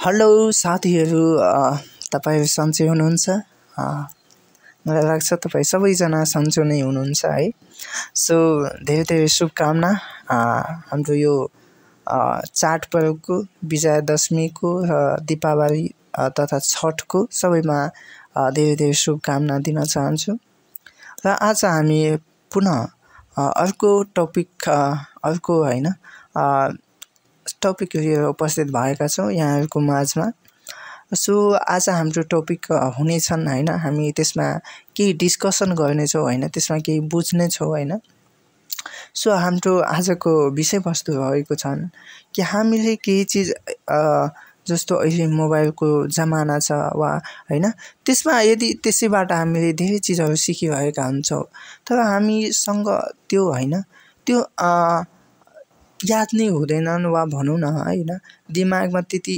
Hello साथीहरू, तपाईहरु सन्चै हुनुहुन्छ? मलाई लाग्छ तपाई सबैजना सन्चो नै हुनुहुन्छ है। सो धेरै धेरै शुभकामना हाम्रो यो चाडपर्वको, विजयादशमीको र दीपावली तथा छठको सबैमा धेरै धेरै शुभकामना दिन चाहन्छु। र आज हामी पुनः अर्को टपिक अर्को हैन टपिक लिएर उपस्थित भएका छौं यहाँहरुको माझमा। सो आज हाम्रो टपिक हुनेछन् हैन, हामी त्यसमा केही डिस्कसन गर्ने छौं हैन, त्यसमा केही बुझ्ने छौं हैन। सो हाम्रो आजको विषयवस्तु रहेको छन् कि हामीले केही चीज जस्तो अहिले मोबाइलको जमाना छ वा हैन, त्यसमा यदि त्यसैबाट हामीले धेरै चीजहरु सिकिरहेका हुन्छौं तर हामीसँग त्यो हैन, त्यो याद नै हुँदैनन् वा भनौं न हैन, दिमागमा त्यति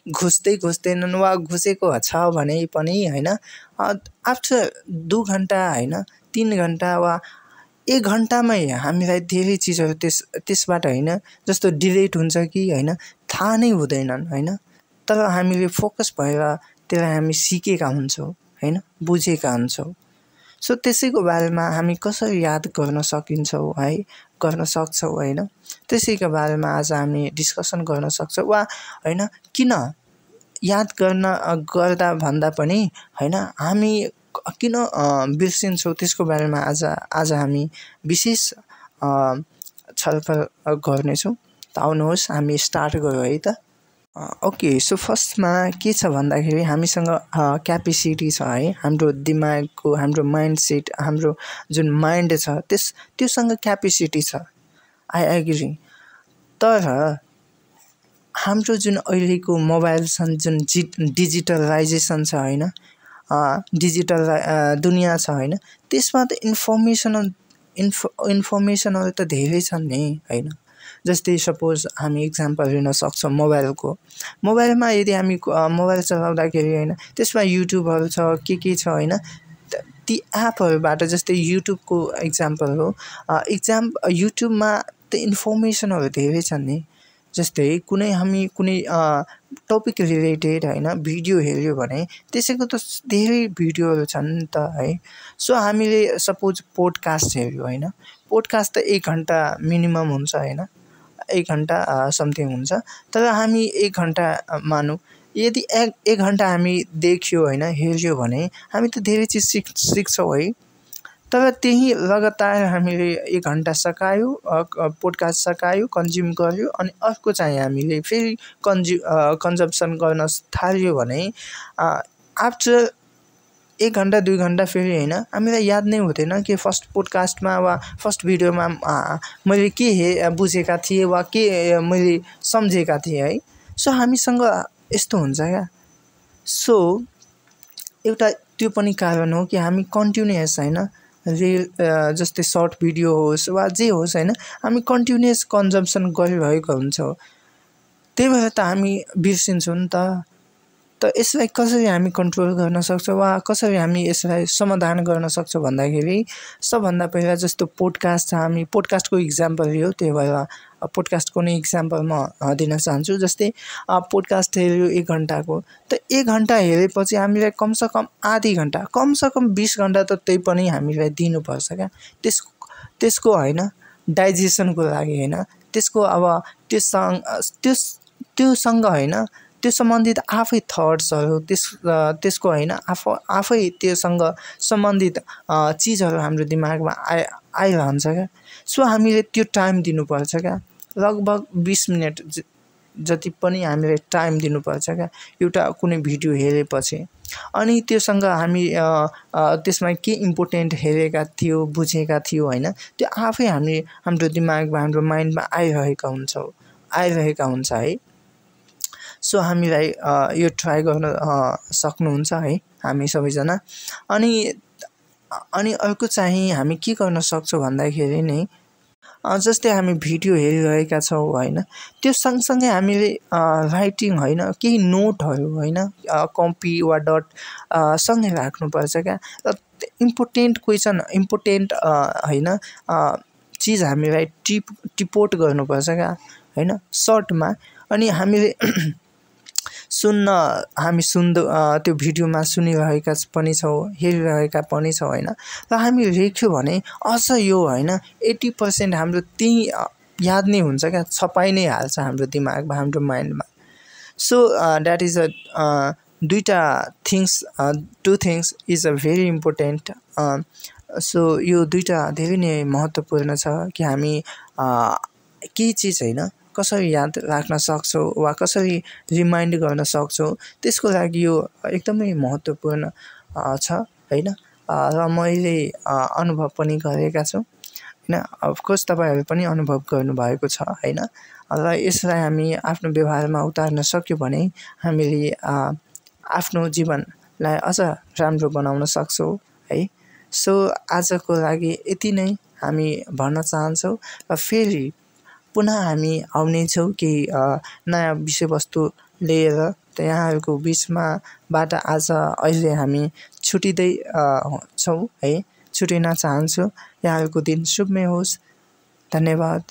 घुस्दैनन् वा घुसेको छ भने पनि हैन, आफ्टर 2 घण्टा हैन, 3 घण्टा वा 1 घण्टामै हामीलाई धेरै चीजहरु त्यसबाट हैन जस्तो डिलिट हुन्छ कि हैन थाहा नै हुँदैनन् हैन। तर हामीले फोकस भएर त्यसलाई हामी सिकेका हुन्छौं हैन, बुझेका हुन्छौं। सो त्यसैको बारेमा हामी कसरी याद गर्न सकिन्छौं है, गर्न सक्छौं हैन, त्यसैको बारेमा आज हामी डिस्कसन गर्न सक्छौं। वा हैन किन याद गर्दा भन्दा पनि हैन हामी किन बिर्सिन्छौं त्यसको बारेमा आज हामी विशेष छलफल गर्नेछौं। त आउनुहोस् हामी स्टार्ट गरौँ है त। ओके, सो फर्स्टमा के छ भन्दाखेरि हामीसँग क्यापेसिटी छ है, हाम्रो दिमागको, हाम्रो माइन्डसेट, हाम्रो जुन माइन्ड छ त्योसँग क्यापेसिटी छ, आई एग्री। तर हाम्रो जुन अहिलेको मोबाइल छन्, जुन डिजिटलाइजेसन छ हैन, डिजिटल दुनिया छ हैन, त्यसमा त इन्फर्मेसनहरु त धेरै छन् नि हैन। जस्तै सपोज हामी एक्जाम्पल लिन सक्छौं मोबाइलमा यदि हामी मोबाइल चलाउँदाखेरि हैन, त्यसमा युट्युबहरु छ, के छ हैन, ती एपहरुबाट जस्तै युट्युबको एक्जाम्पल हो, युट्युबमा त इन्फर्मेसनहरु धेरै छन् नि। जस्तै हामी कुनै टपिक रिलेटेड हैन भिडियो हेर्यो भने त्यसैको त धेरै भिडियोहरु छन् नि त है। सो हामीले सपोज पोडकास्ट हेर्यो हैन, पोडकास्ट त 1 घण्टा मिनिमम हुन्छ हैन, 1 घण्टा समथिङ हुन्छ। तर हामी 1 घण्टा मानौ, यदि 1 घण्टा हामी देख्यो हैन, हेर्यो भने हामी त धेरै चीज सिक्छौं है। तर त्यही लगातार हामीले 1 घण्टा सकायो, पोडकास्ट सकायो, कन्ज्युम गर्यो, अनि अर्को चाहिँ हामीले फेरि कन्जम्पसन गर्न थाल्यो भने आफ्टर 1 घण्टा 2 घण्टा फेरि हैन हामीलाई याद नै हुँदैन कि फर्स्ट पोडकास्टमा वा फर्स्ट भिडियोमा मैले के बुझेका थिए वा के मैले सम्झेका थिए है। सो हामीसँग यस्तो हुन्छ क्या। सो एउटा त्यो पनि कारण हो कि हामी कन्टिन्युअस हैन, रिल जस्तै सर्ट भिडियो होस् वा जे होस् हैन, हामी कन्टिन्युअस कन्जम्पसन गरिरहेको हुन्छौं, त्यही भएर त हामी बिर्सिन्छौं नि त। त यसलाई कसरी हामी कन्ट्रोल गर्न सक्छौं वा कसरी हामी यसलाई समाधान गर्न सक्छौं भन्दाखेरि सबभन्दा पहिला जस्तो पोडकास्ट छ, हामी पोडकास्टको एक्जाम्पल लियो, त्यही भएर पोडकास्टको नै एक्जाम्पल म दिन चाहन्छु। जस्तै पोडकास्ट हेर्यो 1 घण्टाको, त 1 घण्टा हेरेपछि हामीलाई कमसेकम आधी घण्टा, कमसेकम 20 घण्टा त त्यही पनि हामीलाई दिनुपर्छ क्या त्यसको हैन डाइजेसनको लागि हैन, त्यसको अब त्योसँग हैन, त्यो सम्बन्धित आफै थट्सहरु त्यसको हैन आफै त्योसँग सम्बन्धित चीजहरु हाम्रो दिमागमा आइरहन्छ क्या। सो हामीले त्यो टाइम दिनुपर्छ क्या, लगभग 20 मिनेट जति पनि हामीले टाइम दिनुपर्छ क्या एउटा कुनै भिडियो हेरेपछि। अनि त्योसँग हामी त्यसमा के इम्पोर्टेन्ट हेरेका थियौ, बुझेका थियौ हैन, त्यो आफै हाम्रो दिमागमा, हाम्रो माइन्डमा आइरहेका हुन्छ है। सो हामीलाई यो ट्राई गर्न सक्नुहुन्छ है हामी सबैजना। अनि अर्को चाहिँ हामी के गर्न सक्छौं भन्दाखेरि नि जस्तै हामी भिडियो हेरिरहेका छौं हैन, त्यो सँगसँगै हामीले राइटिङ हैन, केही नोटहरु हैन, कपी वा डट सँगै राख्नुपर्छ क्या। र इम्पोर्टेन्ट क्वेशन, इम्पोर्टेन्ट हैन चीज हामीलाई टिपोट गर्नुपर्छ क्या हैन सर्टमा। अनि हामीले हामी त्यो भिडियोमा सुनिरहेका पनि छौँ, हेरिरहेका पनि छौँ हैन। र हामी लेख्यो भने अझ यो हैन 80% हाम्रो त्यही याद नै हुन्छ क्या, छपाइ नै हाल्छ हाम्रो दिमागमा, हाम्रो माइन्डमा। सो द्याट इज दुईटा things, two things is a very important. So यो दुईटा धेरै नै महत्त्वपूर्ण छ कि हामी केही चिज हैन कसरी याद राख्न सक्छौँ वा कसरी रिमाइन्ड गर्न सक्छौँ, त्यसको लागि यो एकदमै महत्त्वपूर्ण छ हैन। र मैले अनुभव पनि गरेका छु हैन। अफकोर्स तपाईँहरू पनि अनुभव गर्नुभएको छ हैन। र यसलाई हामी आफ्नो व्यवहारमा उतार्न सक्यो भने हामीले आफ्नो जीवनलाई अझ राम्रो बनाउन सक्छौँ है। सो आजको लागि यति नै हामी भन्न चाहन्छौँ र फेरि पुनः हामी आउनेछौँ केही नयाँ विषयवस्तु लिएर। त यहाँहरूको बिचबाट आज अहिले हामी छुटिँदै छौँ है, छुटिन चाहन्छु। यहाँहरूको दिन शुभमय होस्। धन्यवाद।